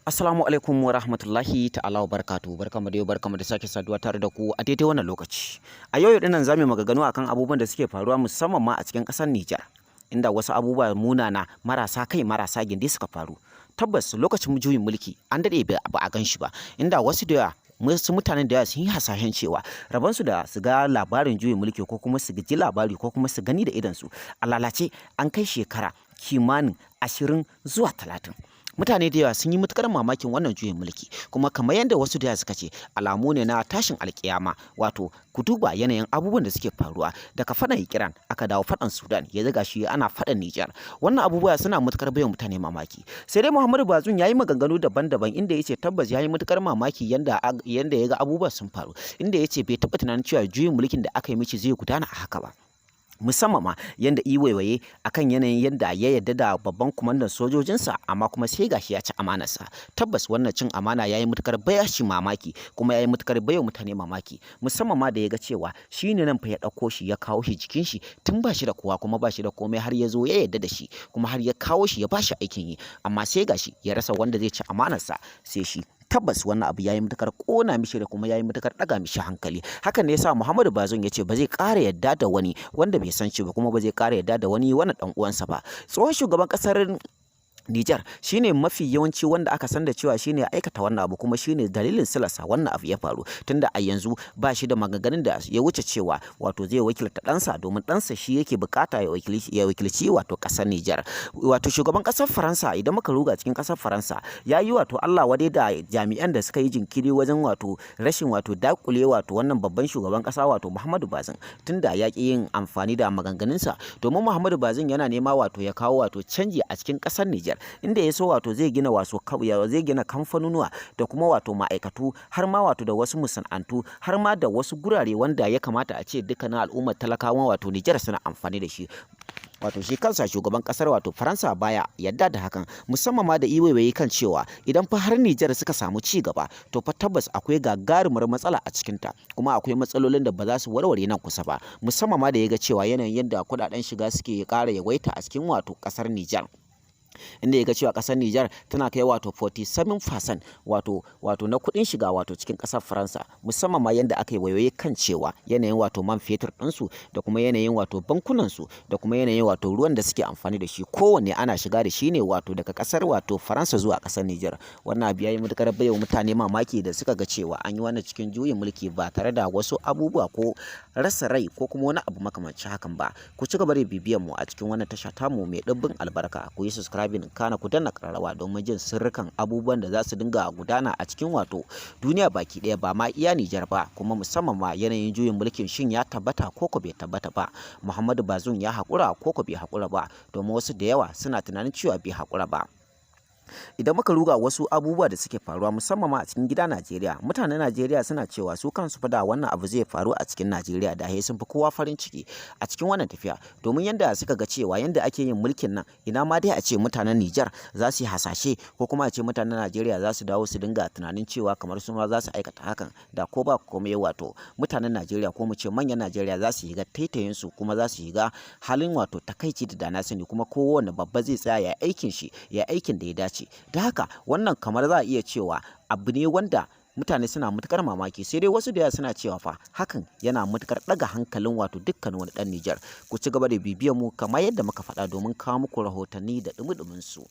Assalamu alaikum wa rahmatullahi ta'ala wa barakatuhu. Barkamu da sake saduwa tare da ku a daidai wannan lokaci. A yau dinnan zamu maganganu akan abubuwan da suke faruwa musamman ma a cikin ƙasar Nijar, inda wasu abubuwa munana marasa kai marasa gindi suka faru. Tabbas lokacin juyin mulki an dade ba a gan shi ba, inda wasu mutanen da yawa sun yi hasashen cewa rabansu da su ga labarin juyin mulki ko kuma su ji labari ko kuma su gani da idansu a lalace an kai shekara kimanin 20 zuwa 30. Mutane da yawa sun yi matukar mamakin wannan juyin mulki, kuma kamar yadda wasu da yawa suka ce alamu ne na tashin alkiyama. Wato ku duba yanayin abubuwan da suke faruwa daga faɗan Iran aka dawo faɗan Sudan, ya zaga shi ana faɗan Nijar. Wannan abubuwa suna matukar bayan mutane mamaki. Sai dai Muhammadu Bazum ya yi maganganu daban-daban, inda ya ce tabbas ya yi matukar mamaki yanda ya ga abubuwa sun faru, inda ya ce bai taɓa tunanin cewa juyin mulkin da aka yi mishi zai gudana a haka ba. Musamman ma yanda waiwaye akan yanayin yadda ya yarda da babban kwamandan sojojinsa, amma kuma sai gashi ya ci amanarsa. Tabbas wannan cin amana ya yi matukar baya shi mamaki, kuma ya yi matukar baya mutane mamaki, musamman ma da ya ga cewa shi ne nan fa ya ɗauko shi ya kawo shi jikin shi tun ba shi da kowa kuma ba shi da komai, har ya zo ya yarda da shi kuma har ya kawo shi ya ba shi aikin yi, amma sai gashi ya rasa wanda zai ci amanarsa sai shi. Tabbas wannan abu yayi matukar kona mishi da kuma yayi matukar daga mishi hankali. Hakan ne yasa Muhammadu Bazum ya ce ba zai ƙara yadda da wani wanda bai san shi ba, kuma ba zai ƙara yadda da wani wannan dan uwansa ba. Tsohon shugaban ƙasar Nijar shine mafi yawanci wanda aka san da cewa shine ya aikata wannan abu, kuma shine dalilin silasa wannan abu ya faru, tunda a yanzu ba shi da maganganun da ya wuce cewa wato zai wakilta ɗansa, domin ɗansa shi yake bukata ya wakilci wato ƙasar Nijar. Wato shugaban ƙasar Faransa, idan muka ruga cikin ƙasar Faransa, ya yi wato Allah wadai da jami'an da suka yi jinkiri wajen wato rashin wato dakule wato wannan babban shugaban ƙasa wato Muhammadu Bazum, tunda ya ƙi yin amfani da maganganunsa, domin Muhammadu Bazum yana nema wato ya kawo wato canji a cikin ƙasar Nijar, inda ya so wato zai gina kamfanonuwa da kuma wato ma'aikatu, har ma wato da wasu masana'antu, har ma da wasu gurare wanda ya kamata a ce dukkanin al'ummar talakawan wato Nijar suna amfani da shi. Wato shi kansa shugaban kasar wato Faransa baya yadda da hakan, musamman ma da iwaiwaye kan cewa idan fa har Nijar suka samu ci gaba, to fa tabbas akwai gagarumar matsala a cikinta, kuma akwai matsalolin da ba za su warware nan kusa ba, musamman ma da ya ga cewa yanayin yadda kudaden shiga suke ƙara yawaita a cikin wato kasar Nijar, inda ya ga cewa kasar Nijar tana kai wato 47% wato na kuɗin shiga wato cikin ƙasar Faransa, musamman ma yanda aka yi wayoyi kan cewa yanayin wato man fetur ɗinsu da kuma yanayin wato bankunansu da kuma yanayin wato ruwan da suke amfani da shi, kowanne ana shiga da shi ne wato daga ƙasar wato Faransa zuwa ƙasar Nijar. Wannan abu ya yi matuƙar baiwa mutane mamaki da suka ga cewa an yi wannan cikin juyin mulki ba tare da wasu abubuwa ko rasa rai ko kuma wani abu makamancin hakan ba. Ku ci gaba da bibiyan mu a cikin wannan tasha tamu mai ɗimbin albarka, ku yi subscribe kana ku danna kararrawa domin jin sirrikan abubuwan da za su dinga gudana a cikin wato duniya baki ɗaya, ba ma iya Nijar ba, kuma musamman ma yanayin juyin mulkin shin ya tabbata ko ko bai tabbata ba, Muhammadu Bazum ya haƙura ko ko bai haƙura ba, domin wasu da yawa suna tunanin cewa bai haƙura ba. Idan muka ruga wasu abubuwa da suke faruwa musamman ma a cikin gida Najeriya, mutanen Najeriya suna cewa su kansu fa da wannan abu zai faru a cikin Najeriya da sun fi kowa farin ciki a cikin wannan tafiya, domin yanda suka ga cewa yanda ake yin mulkin nan, ina ma dai a ce mutanen Nijar za su yi hasashe ko kuma a ce mutanen Najeriya za su dawo su dinga tunanin cewa kamar su ma za su aikata hakan, da ko ba komai wato mutanen Najeriya ko mu ce manyan Najeriya za su yi ga taitayin su, kuma za su yi ga halin wato takaici da dana sani, kuma kowanne babba zai tsaya ya aikin shi, ya aikin da ya dace. Da haka wannan kamar za a iya cewa abu ne wanda mutane suna matukar mamaki, sai dai wasu da yawa suna cewa fa hakan yana matukar daga hankalin wato dukkan wani dan Nijar. Ku ci gaba da bibiyar mu kamar yadda muka faɗa domin kawo muku rahotanni da dumi-dumin su.